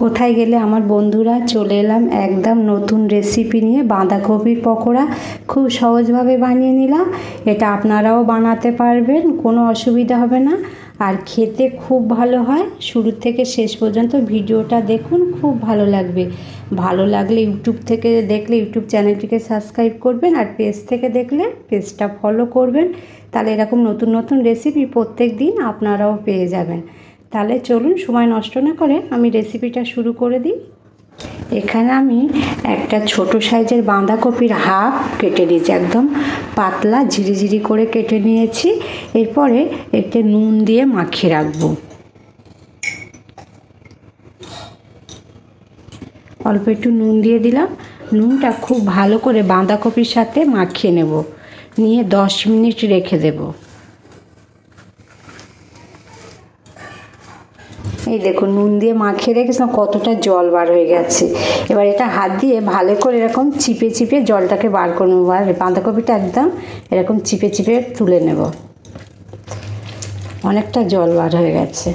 কোথায় গেলে আমার বন্ধুরা, চলে এলাম একদম নতুন রেসিপি নিয়ে। বাঁধাকপির পকোড়া খুব সহজভাবে বানিয়ে নিলাম। এটা আপনারাও বানাতে পারবেন, কোনো অসুবিধা হবে না, আর খেতে খুব ভালো হয়। শুরু থেকে শেষ পর্যন্ত ভিডিওটা দেখুন, খুব ভালো লাগবে। ভালো লাগলে ইউটিউব থেকে দেখলে ইউটিউব চ্যানেলটিকে সাবস্ক্রাইব করবেন, আর পেজ থেকে দেখলে পেজটা ফলো করবেন। তাহলে এরকম নতুন নতুন রেসিপি প্রত্যেক দিন আপনারাও পেয়ে যাবেন। তাহলে চলুন, সময় নষ্ট না করে আমি রেসিপিটা শুরু করে দিই। এখানে আমি একটা ছোট সাইজের বাঁধাকপির হাফ কেটে নিয়েছি, একদম পাতলা ঝিরিঝিরি করে কেটে নিয়েছি। এরপরে একটু নুন দিয়ে মাখিয়ে রাখবো। অল্প একটু নুন দিয়ে দিলাম। নুনটা খুব ভালো করে বাঁধাকপির সাথে মাখিয়ে নেব, নিয়ে 10 মিনিট রেখে দেব। এই দেখুন, নুন দিয়ে মাখিয়ে রেখেছিলাম, কতটা জল বার হয়ে গেছে। এবার এটা হাত দিয়ে ভালো করে এরকম চিপে চিপে জলটাকে বার করে নেবো, আর বাঁধাকপিটা একদম এরকম চিপে চিপে তুলে নেব। অনেকটা জল বার হয়ে গেছে।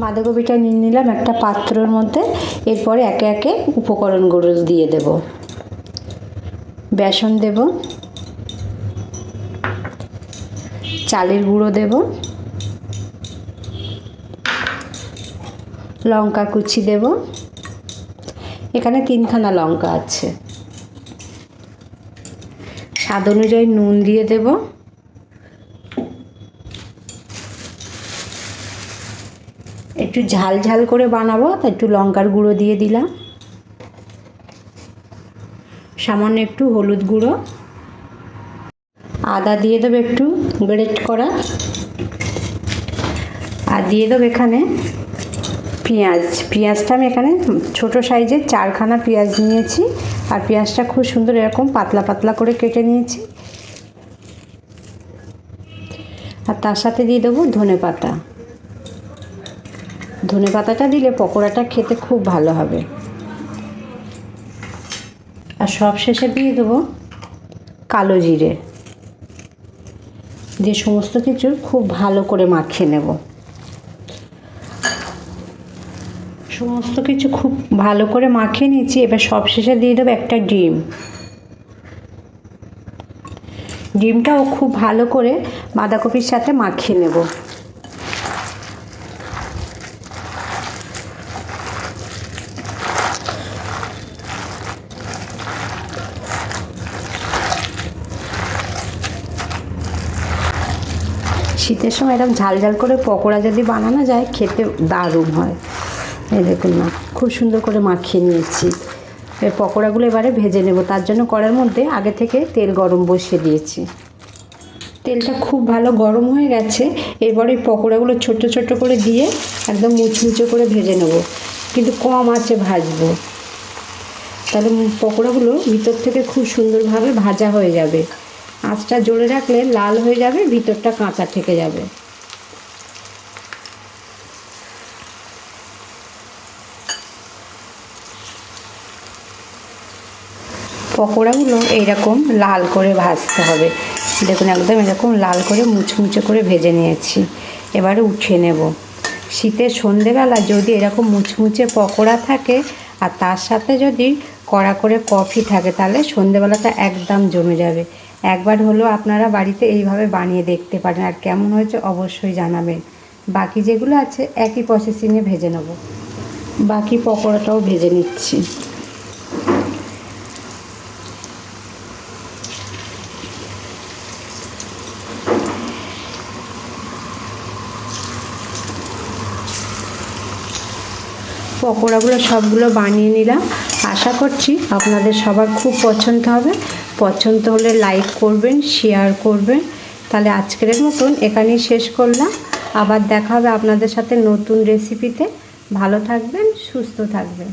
বাঁধাকপিটা নিয়ে নিলাম একটা পাত্রের মধ্যে। এরপরে একে একে উপকরণগুলো দিয়ে দেব। বেসন দেব, চালের গুঁড়ো দেব, লঙ্কা কুচি দেব, এখানে 3খানা লঙ্কা আছে। স্বাদ অনুযায়ী নুন দিয়ে দেব। একটু ঝাল ঝাল করে বানাবো, তাই একটু লঙ্কার গুঁড়ো দিয়ে দিলাম। সামান্য একটু হলুদ গুঁড়ো, আদা দিয়ে দেবো একটু গ্রেট করা, আর দিয়ে দেবো এখানে পেঁয়াজটা আমি এখানে ছোট সাইজের 4খানা পেঁয়াজ নিয়েছি, আর পেঁয়াজটা খুব সুন্দর এরকম পাতলা পাতলা করে কেটে নিয়েছি। আর তার সাথে দিয়ে দেবো ধনেপাতা। ধনেপাতাটা দিলে পকোড়াটা খেতে খুব ভালো হবে। আর সব শেষে দিয়ে দেবো কালো জিরে, দিয়ে সমস্ত কিছু খুব ভালো করে মাখিয়ে নেব। সমস্ত কিছু খুব ভালো করে মাখিয়ে নিয়েছি। এবার সব শেষে দিয়ে দেবো একটা ডিম। ডিমটাও খুব ভালো করে বাঁধাকপির সাথে মাখিয়ে নেব। শীতের সময় এরকম ঝাল ঝাল করে পকোড়া যদি বানানো যায়, খেতে দারুণ হয়। এই দেখুন না, খুব সুন্দর করে মাখিয়ে নিয়েছি। এই পকোড়াগুলো এবারে ভেজে নেব। তার জন্য কড়াইয়ের মধ্যে আগে থেকে তেল গরম বসিয়ে দিয়েছি। তেলটা খুব ভালো গরম হয়ে গেছে। এবারে পকোড়াগুলো ছোট ছোট করে দিয়ে একদম মুচমুচে করে ভেজে নেব, কিন্তু কম আঁচে ভাজবো। তাহলে পকোড়াগুলো ভিতর থেকে খুব সুন্দরভাবে ভাজা হয়ে যাবে। আঁচটা জোরে রাখলে লাল হয়ে যাবে, ভিতরটা কাঁচা থেকে যাবে। পকোড়াগুলো এইরকম লাল করে ভাজতে হবে। দেখুন, একদম এরকম লাল করে মুচমুচে করে ভেজে নিয়েছি। এবারে উঠিয়ে নেব। শীতের সন্ধেবেলা যদি এরকম মুচমুচে পকোড়া থাকে, আর তার সাথে যদি কড়া করে কফি থাকে, তাহলে সন্ধেবেলাটা একদম জমে যাবে। একবার হলেও আপনারা বাড়িতে এইভাবে বানিয়ে দেখতে পারেন, আর কেমন হয়েছে অবশ্যই জানাবেন। বাকি যেগুলো আছে একই প্রসেসিংয়ে ভেজে নেব। বাকি পকোড়াটাও ভেজে নিচ্ছি। পকোড়াগুলো সবগুলো বানিয়ে নিলাম। আশা করছি আপনাদের সবার খুব পছন্দ হবে। পছন্দ হলে লাইক করবেন, শেয়ার করবেন। তাহলে আজকের মতন এখানেই শেষ করলাম। আবার দেখা হবে আপনাদের সাথে নতুন রেসিপিতে। ভালো থাকবেন, সুস্থ থাকবেন।